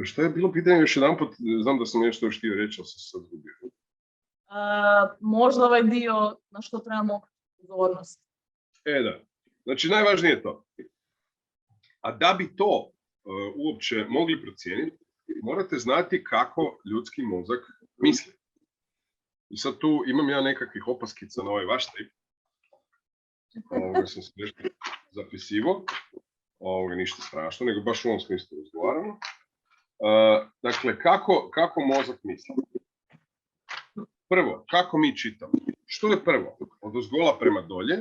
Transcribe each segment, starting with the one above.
Šta je bilo pitanje još jedan put? Znam da sam nešto još htio reći, ali sam se sad zgubio. Možda ovaj dio na što trebamo pozornost. Da. Znači, najvažnije je to. A da bi to uopće mogli procijeniti, morate znati kako ljudski mozak misli. I sad tu imam ja nekakvih opaskica na ovaj vaš strip. Ovoga sam se nešto zapisivao. Ovoga ništa strašno, nego baš u ovom smislu razgovaramo. Dakle, kako mozak misli? Prvo, kako mi čitamo? Što je prvo? Od ozgola prema dolje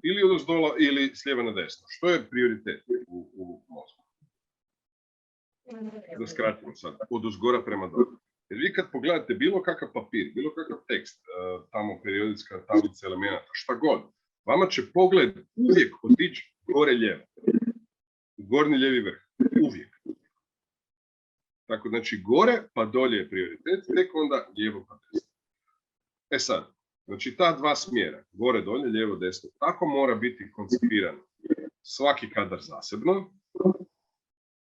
ili od ozdola ili s lijeva na desno? Što je prioritet u mozgu? Da skratimo sad. Od ozgora prema dolje. Jer vi kad pogledate bilo kakav papir, bilo kakav tekst, tamo periodijska tablica elemenata, šta god, vama će pogled uvijek otići gore lijevo. U gornji lijevi vrh. Uvijek. Tako, znači, gore pa dolje je prioritet, tek onda lijevo pa desno. Sad, znači ta dva smjera, gore, dolje, lijevo, desno, tako mora biti koncipiran svaki kadar zasebno,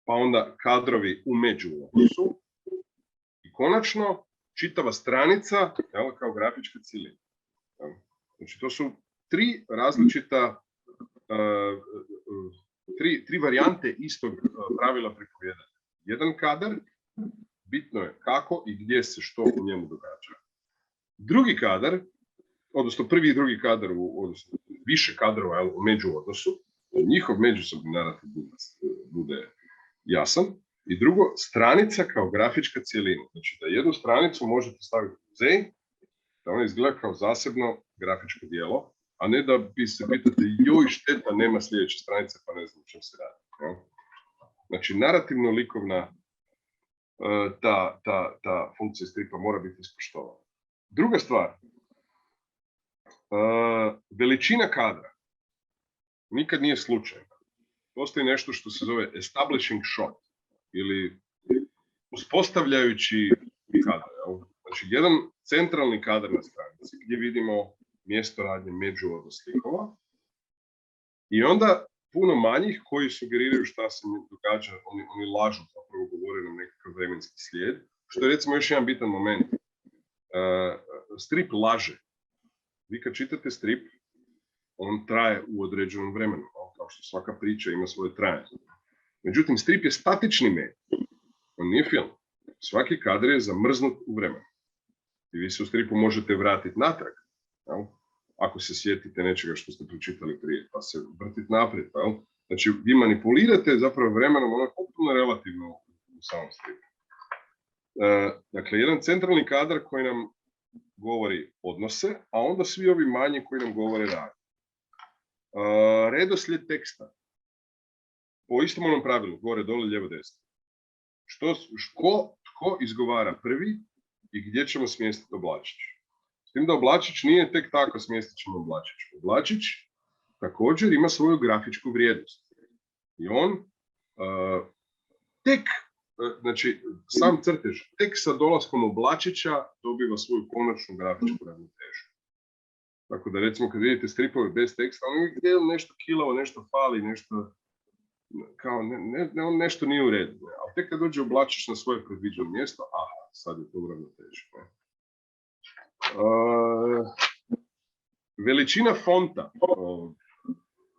pa onda kadrovi u međuodnosu i konačno čitava stranica kao grafička cjelina. Znači, to su tri različita, tri varijante istog pravila pripovijedanja. Jedan kadar, bitno je kako i gdje se što u njemu događa. Drugi kadar, odnosno prvi i drugi kadar, odnosno više kadrova u međuodnosu, njihov međusobni narativ bude jasan. I drugo, stranica kao grafička cjelina. Znači da jednu stranicu možete staviti u muzej, da ona izgleda kao zasebno grafičko djelo, a ne da bi se pitate joj šteta nema sljedeće stranice pa ne znam čem se radi. Znači narativno-likovna ta funkcija stripa mora biti ispoštovana. Druga stvar, veličina kadra nikad nije slučajna. Postoji nešto što se zove establishing shot ili uspostavljajući kadar. Znači, jedan centralni kadar na stranici gdje vidimo mjesto radnje međuodnos likova i onda puno manjih koji sugeriraju šta se događa, oni lažu, zapravo govore nam nekakav vremenski slijed, što je recimo još jedan bitan moment. Strip laže. Vi kad čitate strip, on traje u određenom vremenu, kao što svaka priča ima svoje trajanje. Međutim, strip je statični medij. On nije film. Svaki kadar je zamrznut u vremenu. I vi se u stripu možete vratiti natrag. Ako se sjetite nečega što ste pročitali prije, pa se vrtiti naprijed. Znači, vi manipulirate zapravo vremenom, ono je potpuno relativno u samom stripu. Dakle, jedan centralni kadar koji nam govori odnose, a onda svi ovi manji koji nam govore rad. Redoslijed teksta. Po istom onom pravilu, gore, dole, lijevo, desno. Tko izgovara prvi i gdje ćemo smjestiti oblačić? S tim da oblačić nije tek tako smjestit ćemo oblačić. Oblačić također ima svoju grafičku vrijednost. I on znači, sam crtež, tek sa dolaskom oblačića dobiva svoju konačnu grafičku ravnotežu. Tako da, recimo, kad vidite stripove bez teksta, on uvijek je nešto kilavo, nešto fali, nešto, kao, nešto nije u redu. Ne? Ali tek kad dođe oblačić na svoje predviđeno mjesto, aha, sad je to u ravnoteži. Veličina fonta,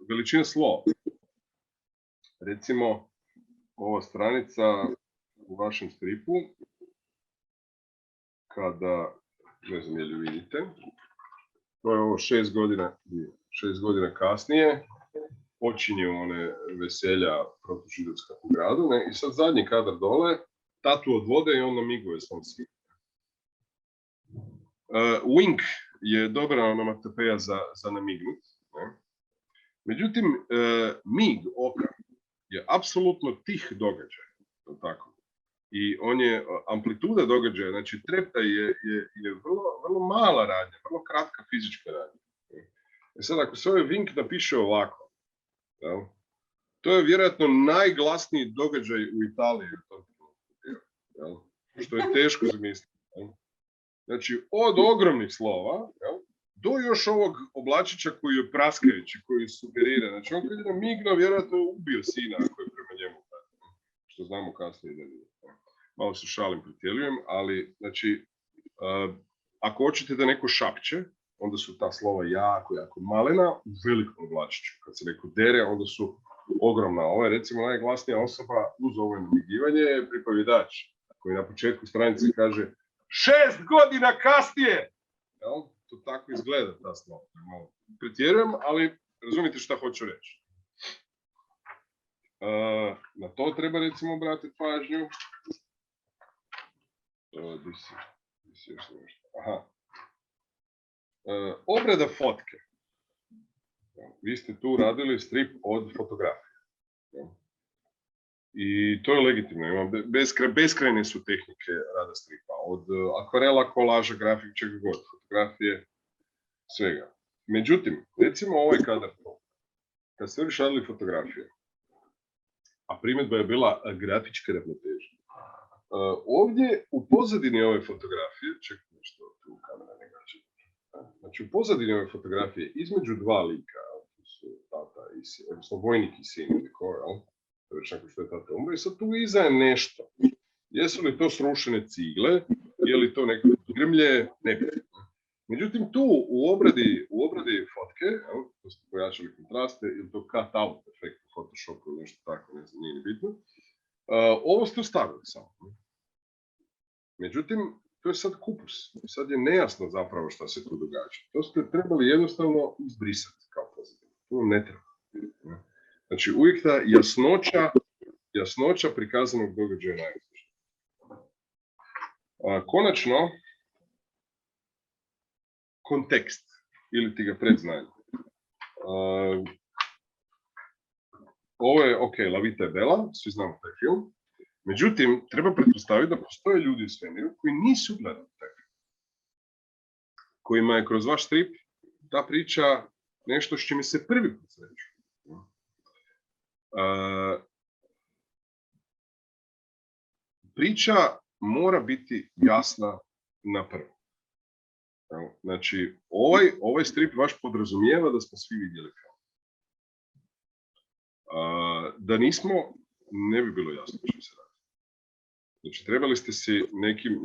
veličina slova. Recimo, ova stranica u vašem stripu, kada, ne znam je li vidite, to je ovo 6 godina kasnije, počinju one veselja protužidovska u gradu, ne? I sad zadnji kadar dole, tatu od vode i on namiguje svom sinu. Wink je dobra onomatopeja za namignut. Ne? Međutim, mig oka je apsolutno tih događaj. Tako. I on je amplituda događaja, znači trepta je vrlo mala radnja, vrlo kratka fizička radnja. Sad, ako se ovaj Wink napiše ovako, to je vjerojatno najglasniji događaj u Italiji. Što je teško zamisliti. Znači, od ogromnih slova do još ovog oblačića koji je praskajući, koji sugerira. Znači, on kad je namignuo, vjerojatno ubio sina ako je prema njemu znamo kasnije da nije. Malo se šalim, pretjerujem, ali znači, ako hoćete da neko šapće, onda su ta slova jako, jako malena u velikom glačiću. Kad se neko dere, onda su ogromna. Ovo je recimo najglasnija osoba uz ovo namigivanje je pripovjedač, koji na početku stranice kaže 6 godina kasnije! Jel? To tako izgleda ta slova. Pretjerujem, ali razumite šta hoću reći. Na to treba recimo obratiti pažnju. Aha. Obrada fotke. Vi ste tu radili strip od fotografije. I to je legitimno. Beskrajne su tehnike rada stripa. Od akvarela, kolaža, grafike, čega god. Fotografije, svega. Međutim, recimo ovaj kadar, kad ste već radili fotografije, a primjedba je bila grafička ravnoteža. Ovdje u pozadini ove fotografije, čekaj nešto tu kamera ne gađa. Znači u pozadini ove fotografije između dva lika, to su tata i sin, odnosno vojnik i sin ili ko, to je već nakon što je tata umro, i sad tu iza je nešto. Jesu li to srušene cigle, je li to neko grmlje, ne bi. Međutim, tu u obradi fotke, to ste pojačali kontraste, ili to cut-out efekt u Photoshopu ili nešto tako, ne znam, nije ni bitno. Ovo ste ostavili samo. Međutim, to je sad kupus. Sad je nejasno zapravo šta se tu događa. To ste trebali jednostavno izbrisati kao pozitivno. To ne treba. Znači, uvijek ta jasnoća prikazanog događaja je najvažnija. Konačno, kontekst ili ti ga predznanje. Ovo je, ok, La Vita je Bella, svi znamo taj film. Međutim, treba pretpostaviti da postoje ljudi u svemiru koji nisu gledali taj film. Kojima je kroz vaš strip ta priča nešto s čime se prvi put sreću. Priča mora biti jasna na prvo. Znači, ovaj strip vaš podrazumijeva da smo svi vidjeli film. Da nismo, ne bi bilo jasno što se radi. Znači, trebali ste si nekim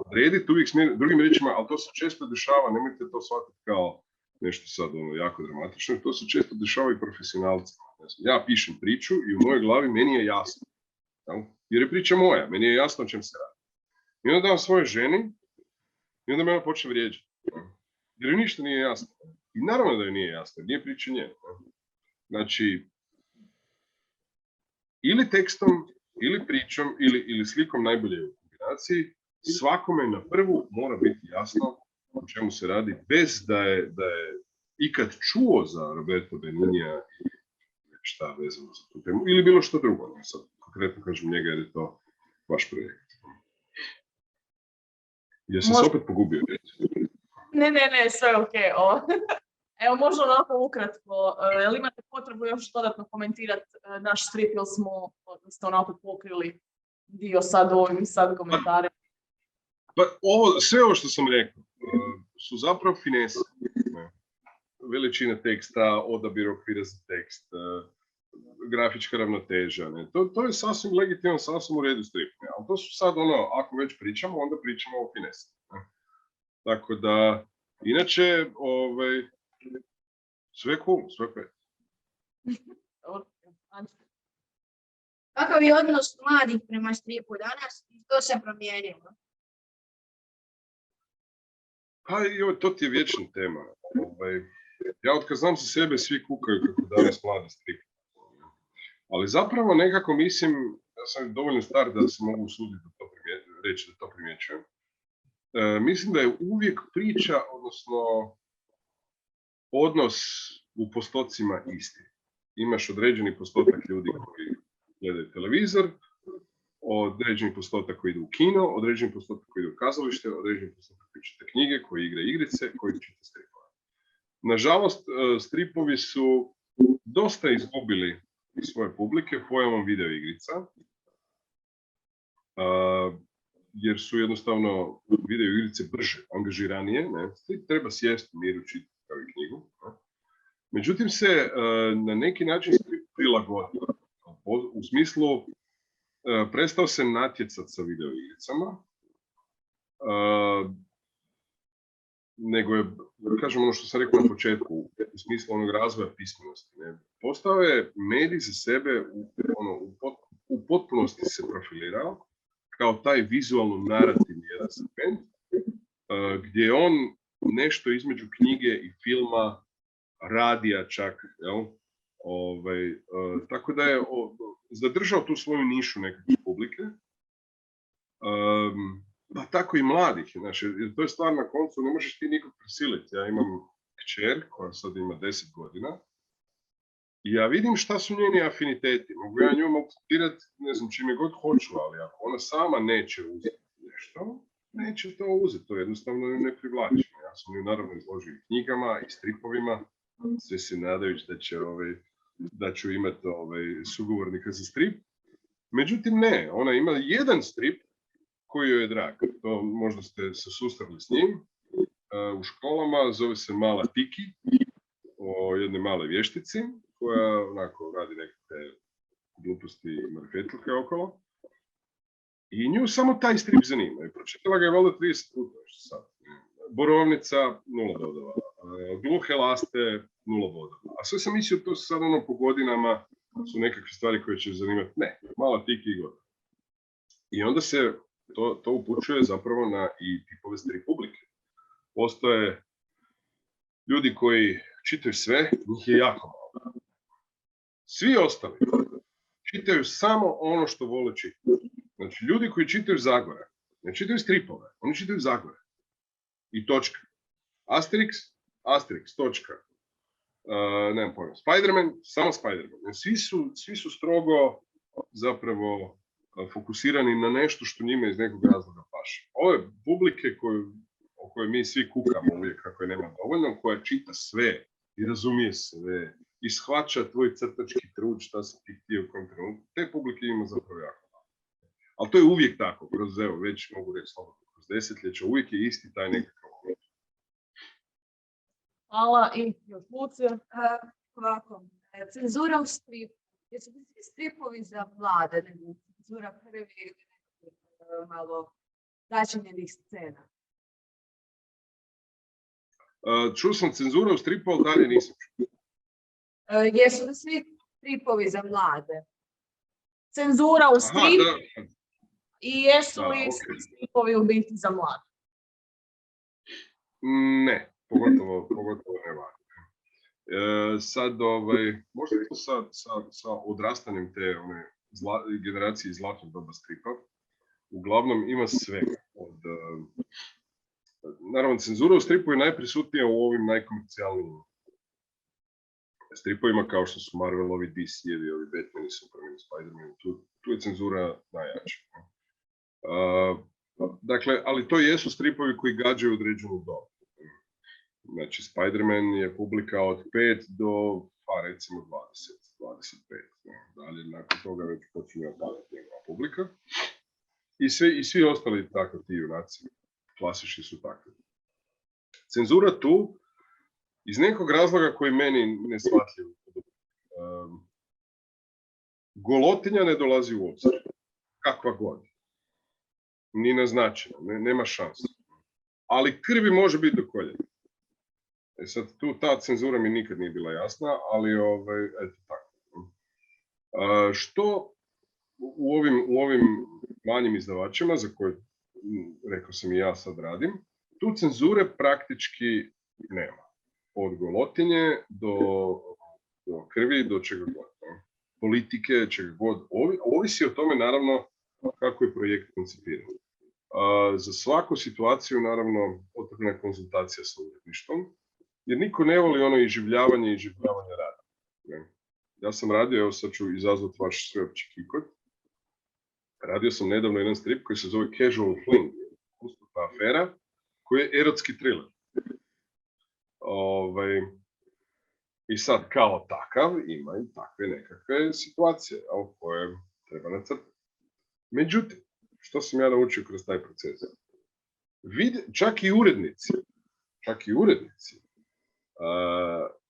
odrediti uvijek drugim riječima, ali to se često dešava, nemojte to shvatiti kao nešto sad jako dramatično, to se često dešava i profesionalcima. Ja pišem priču i u mojoj glavi meni je jasno. Jer je priča moja, meni je jasno o čem se radi. I onda dam svojoj ženi i onda me ona počne vrijeđati. Jer joj ništa nije jasno. I naravno da joj nije jasno, jer nije priča nje. Znači, ili tekstom, ili pričom, ili slikom najbolje u kombinaciji, svakome na prvu mora biti jasno o čemu se radi, bez da je ikad čuo za Roberto Benignia i šta vezano za tu temu, ili bilo što drugo. Sad konkretno kažem njega jer je to vaš projekt. Jesam se opet pogubio? Ne, sve ok. Evo, možda onako ukratko, jel imate potrebu još dodatno komentirati naš strip ili ste onako pokrili dio sad ovim sad komentarima? Pa sve ovo što sam rekao su zapravo finese. Veličina teksta, odabir okvira za tekst, grafička ravnoteža. To je sasvim legitimno, sasvim u redu strip. Ali to su sad ako već pričamo, onda pričamo o finese. Tako da, inače, sve cool, sve pet. Kakav je odnos mladih prema stripu danas i što se promijenilo? Pa to ti je vječna tema. Ja otkad znam za sebe, svi kukaju kako danas mladi strip. Ali zapravo nekako mislim, ja sam dovoljno star da se mogu usuditi reći da to primjećujem. Mislim da je uvijek priča, odnosno odnos u postocima isti. Imaš određeni postotak ljudi koji gledaju televizor, određeni postotak koji idu u kino, određeni postotak koji idu u kazalište, određeni postotak koji čita knjige, koji igra igrice, koji čita stripove. Nažalost, stripovi su dosta izgubili svoje publike pojavom video igrica, jer su jednostavno video igrice brže, angažiranije. Strip treba sjesti u miru čitati kao i knjigu. Međutim se na neki način strip prilagodio. U smislu prestao se natjecati sa videoigricama, nego je, kažem ono što sam rekao na početku, u smislu onog razvoja pismenosti. Ne? Postao je medij za sebe, u potpunosti se profilirao kao taj vizualno narativni jedan segment, gdje je on nešto između knjige i filma, radija čak, jel? Tako da je zadržao tu svoju nišu nekakve publike, pa tako i mladih. Znači, to je stvar na koncu, ne možeš ti nikog prisiliti. Ja imam kćer koja sad ima 10 godina i ja vidim šta su njeni afiniteti. Mogu ja nju motivirati, ne znam, čime god hoću, ali ako ona sama neće uzeti nešto, neće to uzeti. To jednostavno ne privlači. Ja sam ju naravno izložio i knjigama i stripovima, sve se nadajući da ću imati sugovornika za strip. Međutim, ne, ona ima jedan strip koji joj je drag. To možda ste se susreli s njim u školama, zove se Mala Tiki, o jednoj maloj vještici koja onako radi nekakve gluposti i marfetluke okolo. I nju samo taj strip zanima. I pročitala ga je valjda 30 puta sad. Borovnica 0 bodova, Gluhe laste 0 bodova. A sve sam mislio, to su sad po godinama su nekakve stvari koje će zanimati. Ne, Mala Tiki i gotovo. I onda se to upućuje zapravo na i tipove strip publike. Postoje ljudi koji čitaju sve, njih je jako malo. Svi ostali čitaju samo ono što vole čitati. Znači, ljudi koji čitaju Zagora, ne čitaju stripove, oni čitaju Zagore. I točka. Asterix, točka. Nemam pojma. Spider-Man, samo Spider-Man. Svi su strogo zapravo fokusirani na nešto što njima iz nekog razloga paše. Ove publike o kojoj mi svi kukamo uvijek kako je nema dovoljno, koja čita sve i razumije sve i shvaća tvoj crtački trud šta si ti htio u kom trenutku, te publike ima zapravo jako malo. Ali to je uvijek tako, već mogu reći slobodno, kroz desetljeća, uvijek je isti taj nekakav uvijek. Hvala i još Lucija. Ovako, cenzura u stripu. Jesu li svi stripovi za mlade, nego cenzura prvi malo začinjenih scena? Čuo sam cenzura u stripu, ali dalje nisam čuo. Jesu li svi stripovi za mlade? Cenzura u stripu. Aha, I jesu li svi stripovi u biti za mlade? Ne, pogotovo ne važno. Sad, možda je to sa odrastanjem te generacije zlatnog doba stripa. Uglavnom ima svega. Naravno, cenzura u stripu je najprisutnija u ovim najkomercijalnijim stripovima kao što su Marvelovi, DC-evi, ovi Batmani, Superman, Spider-Man. Tu je cenzura najjača. Dakle, ali to jesu stripovi koji gađaju određenu dobu. Znači, Spider-Man je publika od 5 do, recimo 20, 25. Dalje, nakon toga već počinje padati njegova publika. I svi ostali tako ti junaci, klasični su takvi. Cenzura tu, iz nekog razloga koji meni ne shvatljiv. Golotinja ne dolazi u obzir. Kakva god. Ni naznačena, nema šanse. Ali krvi može biti do koljena. Sad, ta cenzura mi nikad nije bila jasna, ali eto tako. Što u ovim manjim izdavačima, za koje, rekao sam i ja sad radim, tu cenzure praktički nema. Od golotinje do krvi, do čega god. Politike, čega god. Ovisi o tome, naravno, kako je projekt koncipiran. Za svaku situaciju, naravno, potrebna je konzultacija sa uredništvom, jer niko ne voli ono iživljavanje rada. Ja sam radio, evo sad ću izazvati vaš sveopći kikot. Radio sam nedavno jedan strip koji se zove Casual Fling, usputna afera, koji je erotski thriller. I sad kao takav ima i takve nekakve situacije koje treba nacrtati. Međutim, što sam ja naučio kroz taj proces? Čak i urednici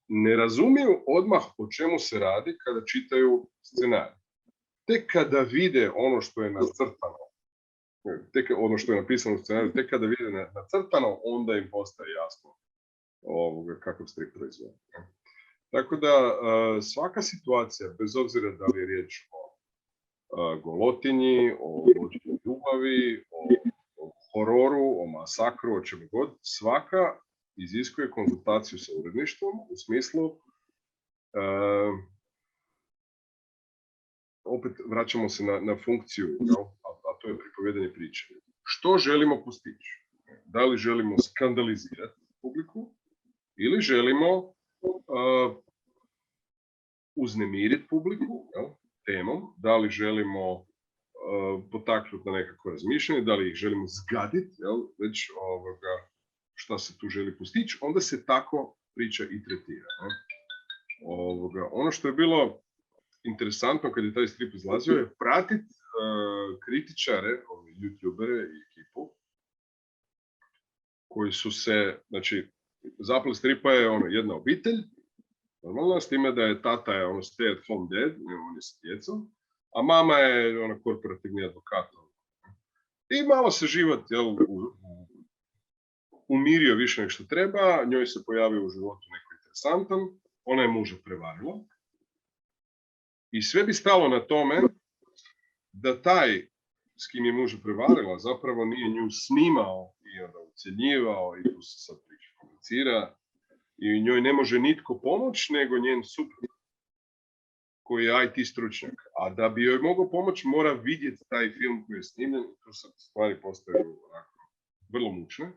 ne razumiju odmah o čemu se radi kada čitaju scenarij. tek kada vide ono što je nacrtano, ono što je napisano u scenariju, tek kada vide nacrtano, onda im postaje jasno kakav strip proizvod. Tako da svaka situacija, bez obzira da li je riječ o golotinji, o vođenju ljubavi, o hororu, o masakru, o čemu god, svaka iziskuje konzultaciju sa uredništvom u smislu opet vraćamo se na funkciju, a to je pripovijedanje priče. Što želimo postići? Da li želimo skandalizirati publiku ili želimo uznemiriti publiku temom, da li želimo potaknuti na nekako razmišljanje, da li ih želimo zgaditi, već šta se tu želi postići, onda se tako priča i tretira. Ono što je bilo interesantno kad je taj strip izlazio je pratiti kritičare, youtubere i ekipu koji su se, znači, zaplet stripa je jedna obitelj, normalno, s time da je tata je stay at home dad, on je s djecom, a mama je korporativni advokat. I malo se život umirio više nego što treba, njoj se pojavio u životu neko interesantan, ona je muža prevarila. I sve bi stalo na tome da taj s kim je muža prevarila zapravo nije nju snimao i onda ucjenjivao i tu se sad priča komunicira i njoj ne može nitko pomoći nego njen suprug koji je IT stručnjak. A da bi joj mogao pomoći mora vidjeti taj film koji je snimljen, to stvari postaju vrlo mučne.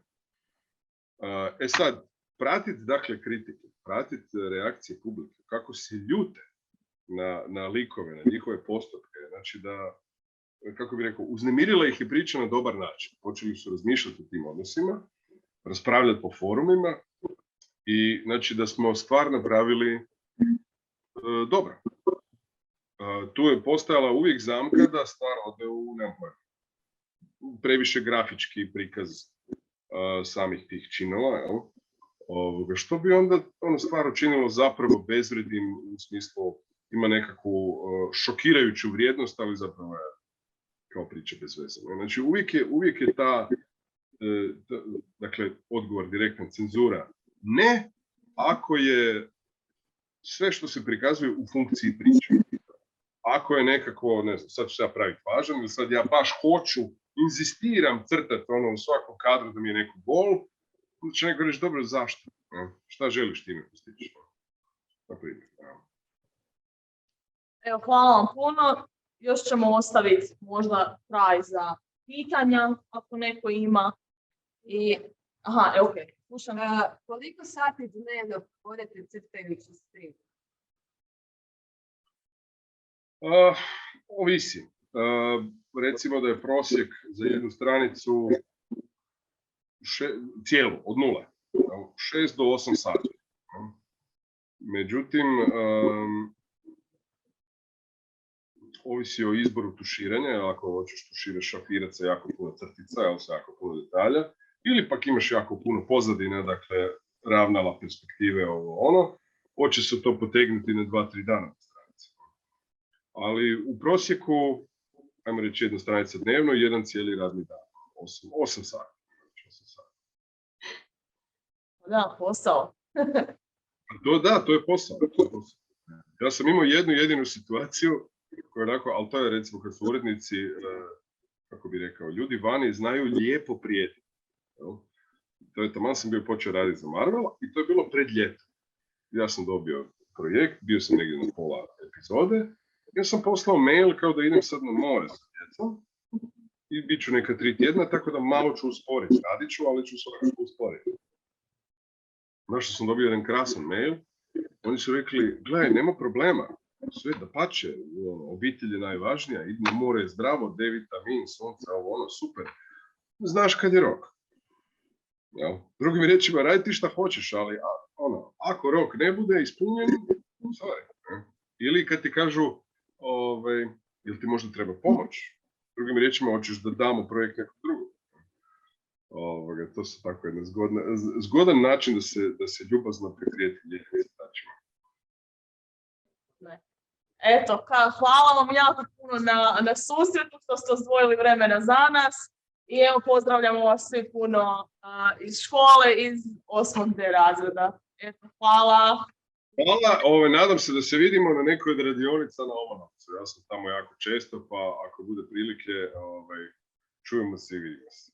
Sad, pratiti dakle kritike, pratiti reakcije publike, kako se ljute na likove, na njihove postupke, znači da, kako bih rekao, uznemirila ih je priča na dobar način. Počeli su razmišljati o tim odnosima, raspravljati po forumima i znači da smo stvar napravili dobro. Tu je postojala uvijek zamka da stvar ode u previše grafički prikaz samih tih činova, što bi onda stvar učinilo zapravo bezvrednim u smislu ima nekakvu šokirajuću vrijednost, ali zapravo je kao priča bez veze. Znači uvijek je ta dakle, odgovor direktna cenzura. Ne ako je sve što se prikazuje u funkciji priče. Ako je nekako, ne znam, sad ću ja praviti važan, ili sad ja baš hoću, inzistiram crtati u svakom kadru da mi je neko gol, onda će neko reći, dobro, zašto? Šta želiš time postići? Evo, hvala vam puno. Još ćemo ostaviti možda kraj za pitanja, ako neko ima. Ok. Slušam. Koliko sati dnevno vodite crtajući strip? Ovisi. Recimo da je prosjek za jednu stranicu cijelu, od 0, 6 do 8 sati. Međutim, ovisi o izboru tuširanja, ako hoćeš tuširati šafirac sa jako puno crtica, ili sa jako puno detalja, ili pak imaš jako puno pozadine, dakle, ravnala perspektive, hoće se to potegnuti na 2-3 dana na stranici. Ali u prosjeku, ajmo reći, jedna stranica dnevno, jedan cijeli radni dan, 8 sati. Da, posao. To je posao. Ja sam imao jednu jedinu situaciju, koja je onako, ali to je recimo kad su urednici, kako bi rekao, ljudi vani znaju lijepo prijetiti. To je taman sam bio počeo raditi za Marvel i to je bilo pred ljetom. Ja sam dobio projekt, bio sam negdje na pola epizode, ja sam poslao mail kao da idem sad na more sa djecom i bit ću neka 3 tjedna, tako da malo ću usporiti. Radit ću, ali ću svakako usporiti. Znaš što sam dobio jedan krasan mail, oni su rekli, gledaj, nema problema, sve da pače, obitelj je najvažnija, idi na more, zdravo, D vitamin, sunce, super. Znaš kad je rok. Drugim riječima, radi ti šta hoćeš, ali ako rok ne bude ispunjen, sorry. Ili kad ti kažu, ili ti možda treba pomoć. Drugim riječima, hoćeš da damo projekt nekog drugog. To su tako jedan zgodan način da se ljubazno priprijeti ljepim crtačima. Eto, hvala vam jako puno puno na susretu, što ste izdvojili vremena za nas. I evo, pozdravljamo vas svi puno iz škole, iz 8. razreda. Eto, hvala. Hvala, nadam se da se vidimo na nekoj od radionica na Omanovcu. Ja sam tamo jako često, pa ako bude prilike, čujemo se i vidimo se.